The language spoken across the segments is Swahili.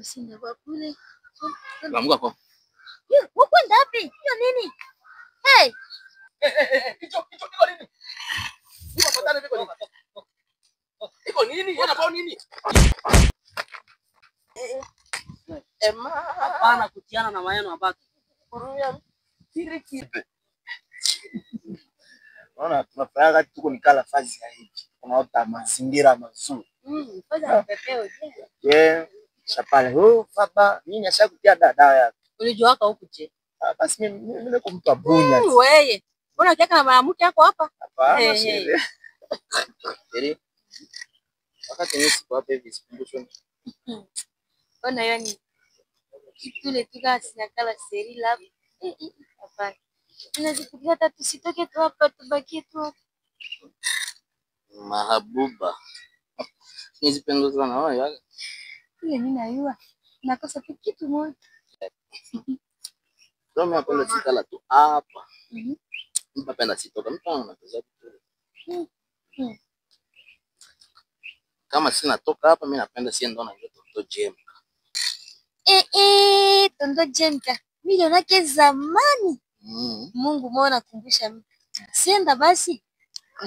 Sina kwa kule. Lamuka kwa. Uko ndapi? Hiyo nini? Hey! Hicho iko nini? Hicho patana iko nini? Iko nini? Yana bao nini? Ema, hapana kutiana na maneno mabaki. kurumia kiri. Unaona tunafanya tuko nikala fazi ya hivi. Unaota mazingira mazuri. Kwanza pepeo je? Je, chapale. Oh, baba, mimi nashakutia dada yako. Ulijua haka huku je? Basi mimi niko mtu abunya. Wewe. Mbona ukiaka na mwanamke yako hapa? Hapana, sherehe. Sherehe. Wakati nisi kwa hapa hivi sikumbusho. Ona yani kitule tuka sinakala seri lab. Hapana. Tunazipigia hata tusitoke tu hapa tubaki tu. Mahabuba. Nizipendeza na wao yale. Ile mimi najua. Nakosa tu kitu moja. Ndio mimi napenda sikala tu hapa. Mpapenda sitoka mpaka napeza tu. Kama sina toka hapa mimi napenda sienda na ndio Tonto Jemka. Tonto Jemka. Milioni yake zamani. Mungu mbona kumbusha mimi. Sienda basi.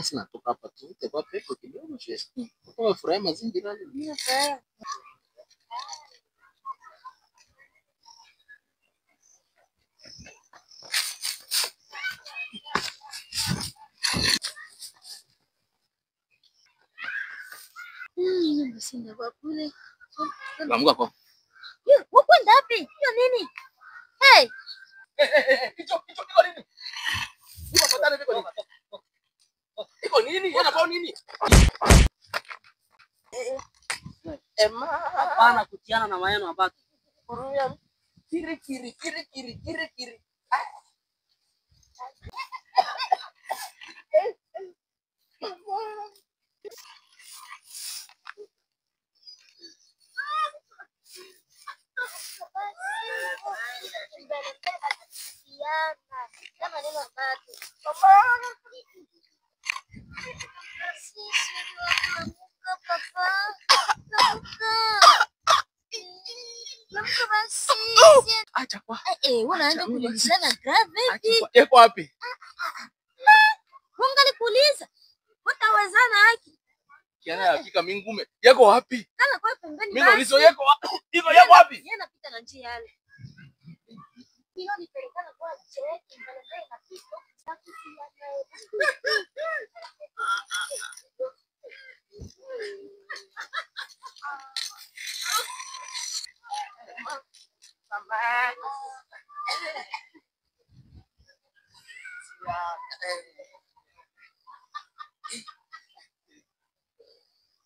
Sina toka hapa tu. Kwa pepo kidogo chesi. Kwa furaha mazingira ni. Mimi furaha. Sina kwa kule. Lamuka kwa. Uko ndapi? Hiyo nini? Hey! Hicho iko nini? Hicho patana iko nini? Iko nini? Yana bao nini? Ema, hapana kutiana na maneno mabaki. kurumia kiri. Acha kwa. Unaanza kulizana grave hivi. Yeko wapi? Ungali kuuliza. Utawezana haki. Kiana hakika mimi ngume. Yeko wapi? Kala kwa pembeni. Mimi naulizo yeko wapi? Hizo yeko wapi? Yeye anapita na njia yale. Hilo ni pelekana kwa cheki mbele na pito.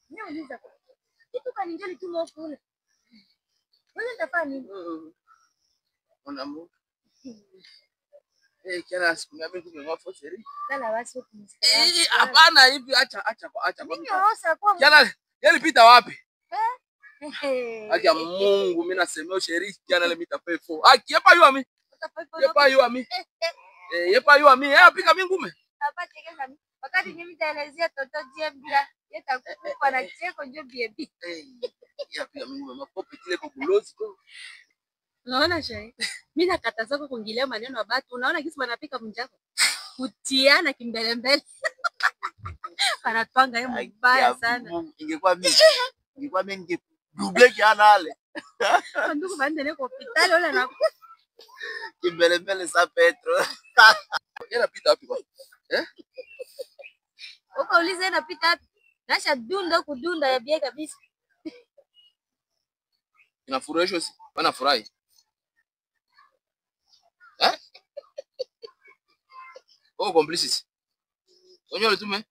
Niuliza kitu kanijali tu mwa kule. Wewe utafanya nini? Unamu. Kiana siku ngapi kumengwa foseri? Lala basi upumzike. Hapana hivi acha kwa. Mimi naosa kwa. Kiana yalipita wapi? Haki ya Eh? Mungu mimi nasemea sheri kiana ile mitapefo. Haki yepa yu ami. Yepa yu ami. Yepa yu ami. Pika mimi ngume. Hapa chekeza mimi. Wakati mimi nitaelezea Tonto Jemka, yetakufa na cheko ndio bibi. Pika mimi ngume mapopi kile kubulozi tu. Unaona shehe? Mimi nakataza kuingilia maneno ya watu. Unaona kisi wanapika mjako. Kutiana kimbelembele. Wanatwanga yeye mbaya sana. Ingekuwa mimi ningeduble kiana ale. Ndugu baendelee kwa hospitali wala na Kimbelembele sa Petro. Yana pita wapi kwa? Uko ulize inapita wapi? Nasha dunda kudunda ya bie kabisa. Inafurahisha si? Wanafurahi. Oh, complices. Onyo tume.